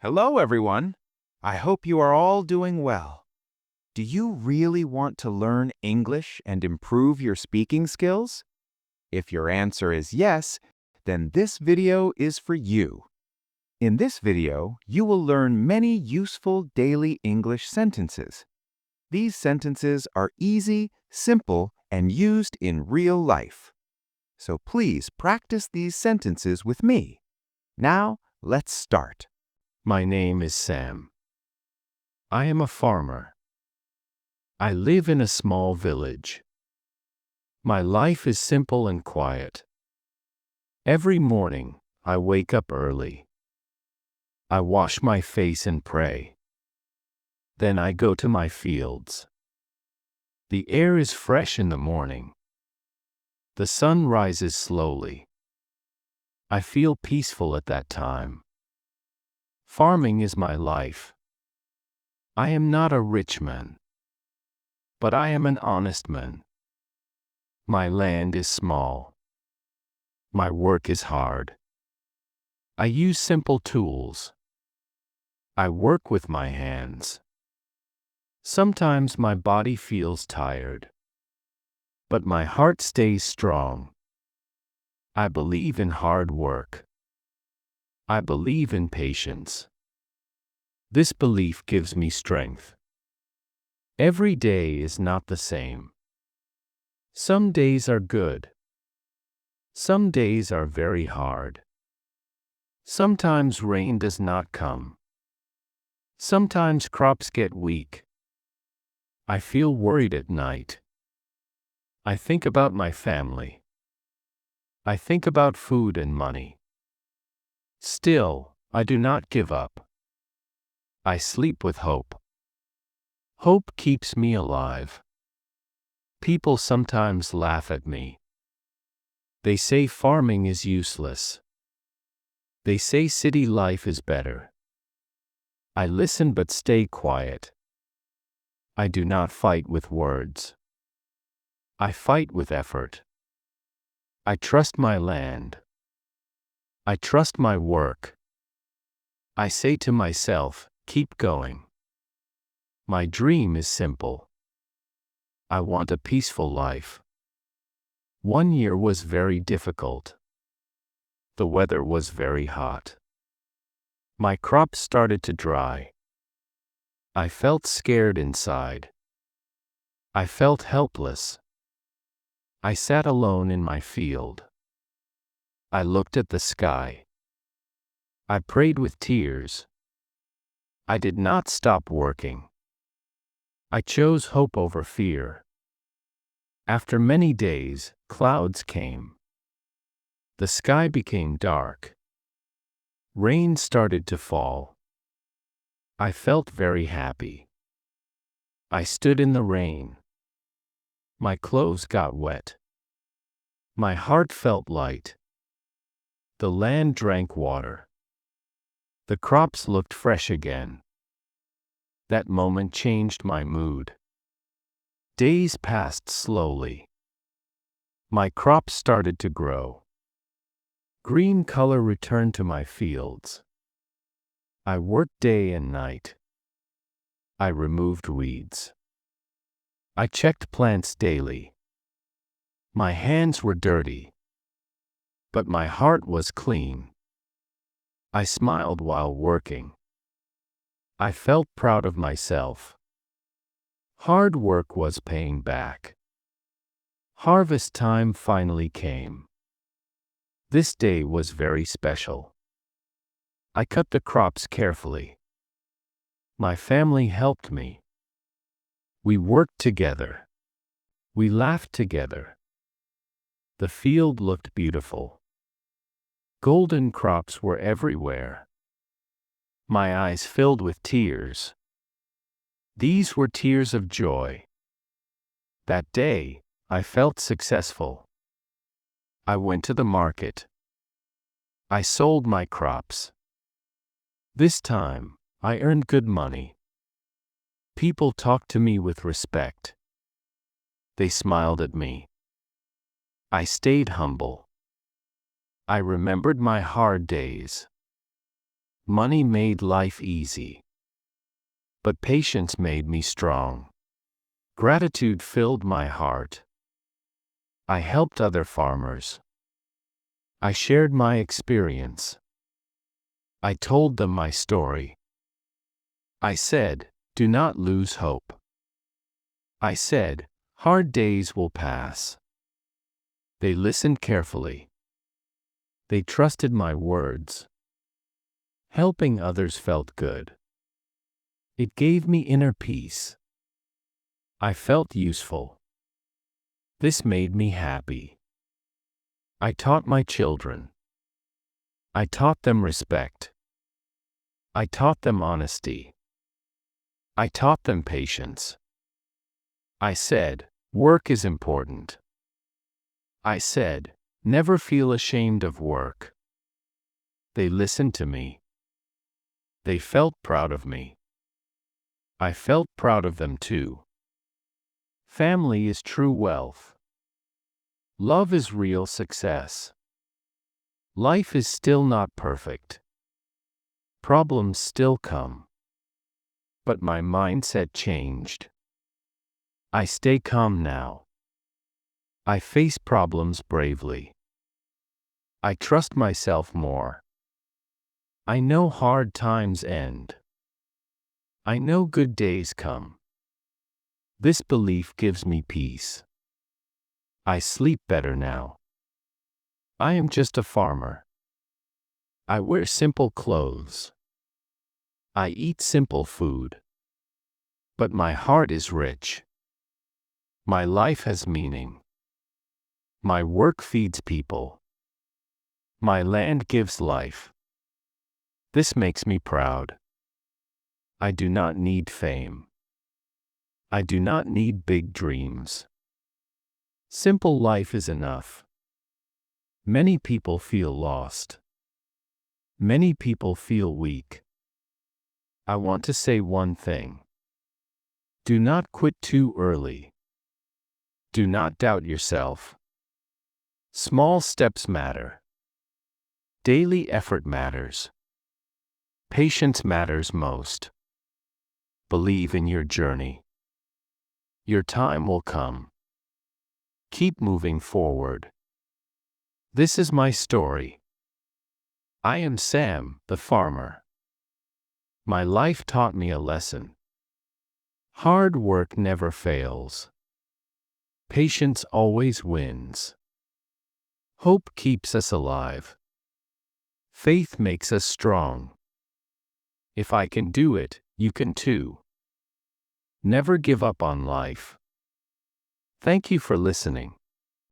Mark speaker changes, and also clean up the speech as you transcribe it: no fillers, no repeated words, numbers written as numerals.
Speaker 1: Hello, everyone. I hope you are all doing well. Do you really want to learn English and improve your speaking skills? If your answer is yes, then this video is for you. In this video, you will learn many useful daily English sentences. These sentences are easy, simple, and used in real life. So please practice these sentences with me. Now, let's start.
Speaker 2: My name is Sam. I am a farmer. I live in a small village. My life is simple and quiet. Every morning, I wake up early. I wash my face and pray. Then I go to my fields. The air is fresh in the morning. The sun rises slowly. I feel peaceful at that time. Farming is my life. I am not a rich man, but I am an honest man. My land is small. My work is hard. I use simple tools. I work with my hands. Sometimes my body feels tired, but my heart stays strong. I believe in hard work. I believe in patience. This belief gives me strength. Every day is not the same. Some days are good. Some days are very hard. Sometimes rain does not come. Sometimes crops get weak. I feel worried at night. I think about my family. I think about food and money. Still, I do not give up. I sleep with hope. Hope keeps me alive. People sometimes laugh at me. They say farming is useless. They say city life is better. I listen but stay quiet. I do not fight with words. I fight with effort. I trust my land. I trust my work. I say to myself, keep going. My dream is simple. I want a peaceful life. One year was very difficult. The weather was very hot. My crops started to dry. I felt scared inside. I felt helpless. I sat alone in my field. I looked at the sky. I prayed with tears. I did not stop working. I chose hope over fear. After many days, clouds came. The sky became dark. Rain started to fall. I felt very happy. I stood in the rain. My clothes got wet. My heart felt light. The land drank water. The crops looked fresh again. That moment changed my mood. Days passed slowly. My crops started to grow. Green color returned to my fields. I worked day and night. I removed weeds. I checked plants daily. My hands were dirty, but my heart was clean. I smiled while working. I felt proud of myself. Hard work was paying back. Harvest time finally came. This day was very special. I cut the crops carefully. My family helped me. We worked together. We laughed together. The field looked beautiful. Golden crops were everywhere. My eyes filled with tears. These were tears of joy. That day, I felt successful. I went to the market. I sold my crops. This time, I earned good money. People talked to me with respect. They smiled at me. I stayed humble. I remembered my hard days. Money made life easy, but patience made me strong. Gratitude filled my heart. I helped other farmers. I shared my experience. I told them my story. I said, do not lose hope. I said, hard days will pass. They listened carefully. They trusted my words. Helping others felt good. It gave me inner peace. I felt useful. This made me happy. I taught my children. I taught them respect. I taught them honesty. I taught them patience. I said, work is important. I said, never feel ashamed of work. They listened to me. They felt proud of me. I felt proud of them too. Family is true wealth. Love is real success. Life is still not perfect. Problems still come. But my mindset changed. I stay calm now. I face problems bravely. I trust myself more. I know hard times end. I know good days come. This belief gives me peace. I sleep better now. I am just a farmer. I wear simple clothes. I eat simple food. But my heart is rich. My life has meaning. My work feeds people. My land gives life. This makes me proud. I do not need fame. I do not need big dreams. Simple life is enough. Many people feel lost. Many people feel weak. I want to say one thing. Do not quit too early. Do not doubt yourself. Small steps matter. Daily effort matters. Patience matters most. Believe in your journey. Your time will come. Keep moving forward. This is my story. I am Sam, the farmer. My life taught me a lesson. Hard work never fails. Patience always wins. Hope keeps us alive. Faith makes us strong. If I can do it, you can too. Never give up on life. Thank you for listening.